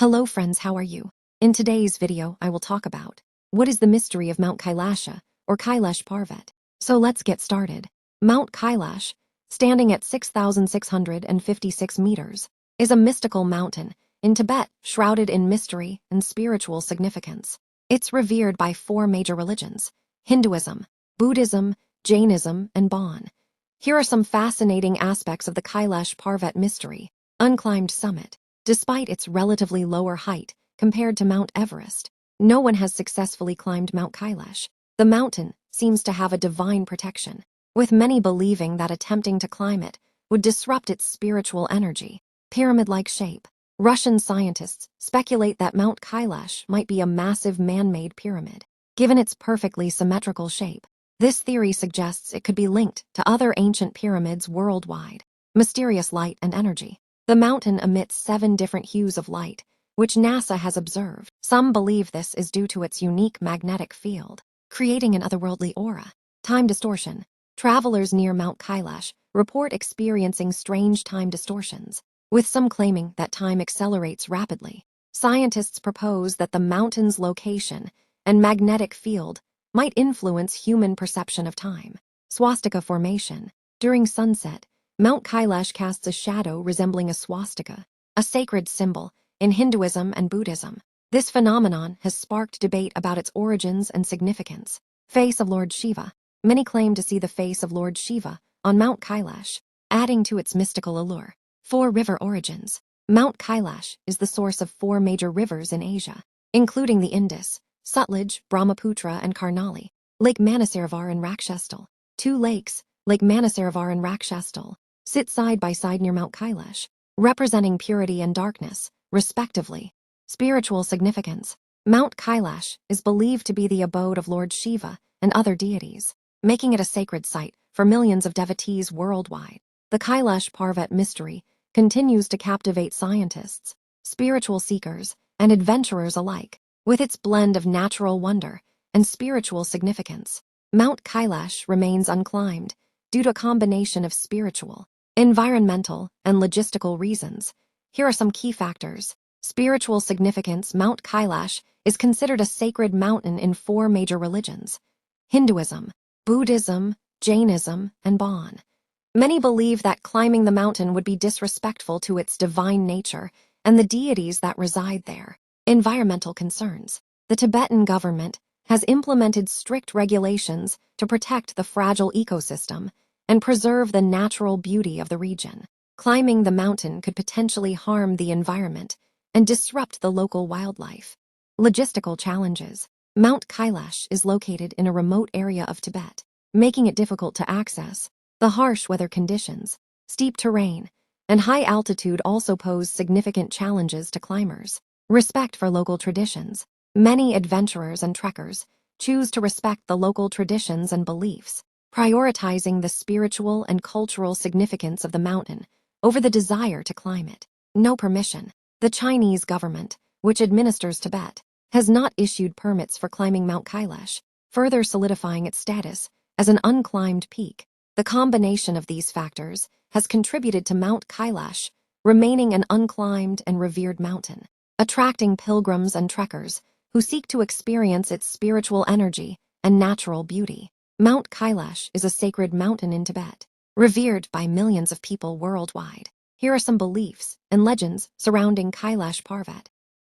Hello friends, how are you? In today's video, I will talk about what is the mystery of Mount Kailasha or Kailash Parvat. So let's get started. Mount Kailash, standing at 6,656 meters, is a mystical mountain in Tibet shrouded in mystery and spiritual significance. It's revered by four major religions: Hinduism, Buddhism, Jainism, and Bon. Here are some fascinating aspects of the Kailash Parvat Mystery, unclimbed summit. Despite its relatively lower height compared to Mount Everest, no one has successfully climbed Mount Kailash. The mountain seems to have a divine protection, with many believing that attempting to climb it would disrupt its spiritual energy. Pyramid-like shape. Russian scientists speculate that Mount Kailash might be a massive man-made pyramid. Given its perfectly symmetrical shape, this theory suggests it could be linked to other ancient pyramids worldwide. Mysterious light and energy. The mountain emits 7 different hues of light, which NASA has observed. Some believe this is due to its unique magnetic field, creating an otherworldly aura. Time distortion. Travelers near Mount Kailash report experiencing strange time distortions, with some claiming that time accelerates rapidly. Scientists propose that the mountain's location and magnetic field might influence human perception of time. Swastika formation. During sunset, Mount Kailash casts a shadow resembling a swastika, a sacred symbol in Hinduism and Buddhism. This phenomenon has sparked debate about its origins and significance. Face of Lord Shiva. Many claim to see the face of Lord Shiva on Mount Kailash, adding to its mystical allure. 4 river origins. Mount Kailash is the source of 4 major rivers in Asia, including the Indus, Sutlej, Brahmaputra, and Karnali. Lake Manasaravar and Rakshastal. 2 lakes, Lake Manasaravar and Rakshastal, sit side by side near Mount Kailash, representing purity and darkness, respectively. Spiritual significance. Mount Kailash is believed to be the abode of Lord Shiva and other deities, making it a sacred site for millions of devotees worldwide. The Kailash Parvat Mystery continues to captivate scientists, spiritual seekers, and adventurers alike. With its blend of natural wonder and spiritual significance, Mount Kailash remains unclimbed due to a combination of spiritual, environmental, and logistical reasons. Here are some key factors. Spiritual significance. Mount Kailash is considered a sacred mountain in 4 major religions: Hinduism, Buddhism, Jainism, and Bon. Many believe that climbing the mountain would be disrespectful to its divine nature and the deities that reside there. Environmental concerns. The Tibetan government has implemented strict regulations to protect the fragile ecosystem and preserve the natural beauty of the region. Climbing the mountain could potentially harm the environment and disrupt the local wildlife. Logistical challenges. Mount Kailash is located in a remote area of Tibet, making it difficult to access. The harsh weather conditions, steep terrain, and high altitude also pose significant challenges to climbers. Respect for local traditions. Many adventurers and trekkers choose to respect the local traditions and beliefs, prioritizing the spiritual and cultural significance of the mountain over the desire to climb it. No permission. The Chinese government, which administers Tibet, has not issued permits for climbing Mount Kailash, further solidifying its status as an unclimbed peak. The combination of these factors has contributed to Mount Kailash remaining an unclimbed and revered mountain, attracting pilgrims and trekkers who seek to experience its spiritual energy and natural beauty. Mount Kailash is a sacred mountain in Tibet, revered by millions of people worldwide. Here are some beliefs and legends surrounding Kailash Parvat.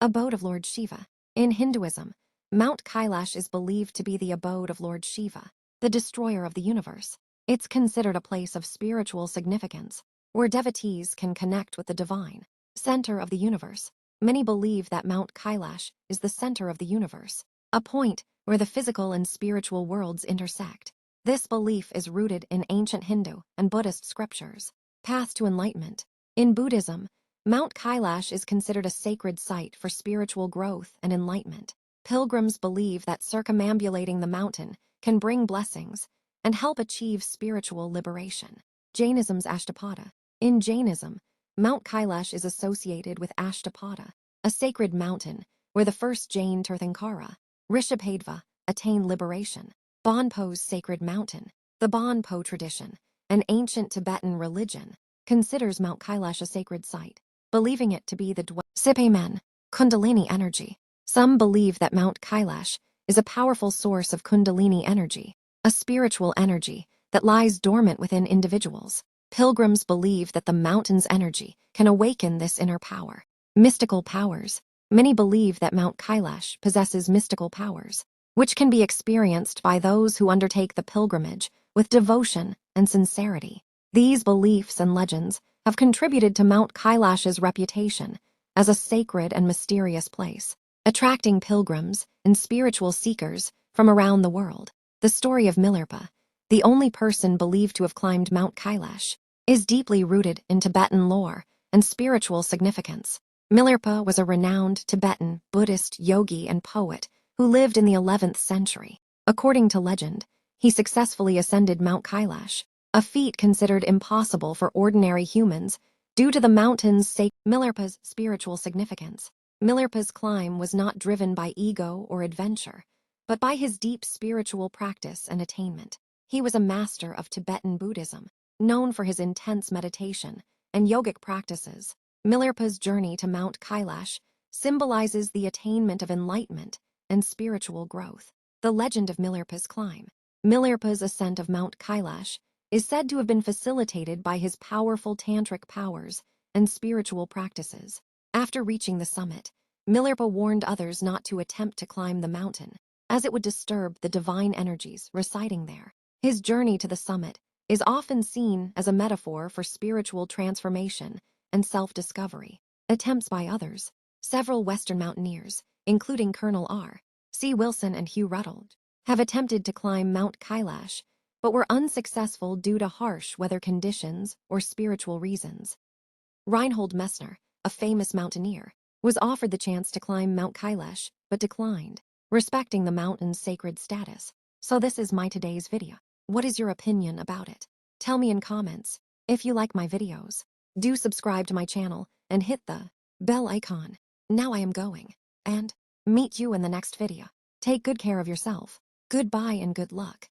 Abode of Lord Shiva. In Hinduism, Mount Kailash is believed to be the abode of Lord Shiva, the destroyer of the universe. It's considered a place of spiritual significance, where devotees can connect with the divine. Center of the universe. Many believe that Mount Kailash is the center of the universe, a point where the physical and spiritual worlds intersect. This belief is rooted in ancient Hindu and Buddhist scriptures. Path to enlightenment. In Buddhism, Mount Kailash is considered a sacred site for spiritual growth and enlightenment. Pilgrims believe that circumambulating the mountain can bring blessings and help achieve spiritual liberation. Jainism's Ashtapada. In Jainism, Mount Kailash is associated with Ashtapada, a sacred mountain where the first Jain Tirthankara, Rishabhadeva, attained liberation. Bonpo's sacred mountain. The Bonpo tradition, an ancient Tibetan religion, considers Mount Kailash a sacred site, believing it to be the Sipe men. Kundalini energy. Some believe that Mount Kailash is a powerful source of Kundalini energy, a spiritual energy that lies dormant within individuals. Pilgrims believe that the mountain's energy can awaken this inner power. Mystical powers. Many believe that Mount Kailash possesses mystical powers, which can be experienced by those who undertake the pilgrimage with devotion and sincerity. These beliefs and legends have contributed to Mount Kailash's reputation as a sacred and mysterious place, attracting pilgrims and spiritual seekers from around the world. The story of Milarepa, the only person believed to have climbed Mount Kailash, is deeply rooted in Tibetan lore and spiritual significance. Milarepa was a renowned Tibetan Buddhist yogi and poet who lived in the 11th century. According to legend, he successfully ascended Mount Kailash, a feat considered impossible for ordinary humans due to the mountain's sacred. Milarepa's spiritual significance. Milarepa's climb was not driven by ego or adventure, but by his deep spiritual practice and attainment. He was a master of Tibetan Buddhism, known for his intense meditation and yogic practices. Milarepa's journey to Mount Kailash symbolizes the attainment of enlightenment and spiritual growth. The legend of Milarepa's climb. Milarepa's ascent of Mount Kailash is said to have been facilitated by his powerful tantric powers and spiritual practices. After reaching the summit, Milarepa warned others not to attempt to climb the mountain, as it would disturb the divine energies residing there. His journey to the summit is often seen as a metaphor for spiritual transformation and self-discovery. Attempts by others. Several Western mountaineers, including Colonel R. C. Wilson and Hugh Rutledge, have attempted to climb Mount Kailash, but were unsuccessful due to harsh weather conditions or spiritual reasons. Reinhold Messner, a famous mountaineer, was offered the chance to climb Mount Kailash, but declined, respecting the mountain's sacred status. So this is my today's video. What is your opinion about it? Tell me in comments. If you like my videos, do subscribe to my channel and hit the bell icon. Now I am going, and meet you in the next video. Take good care of yourself. Goodbye and good luck.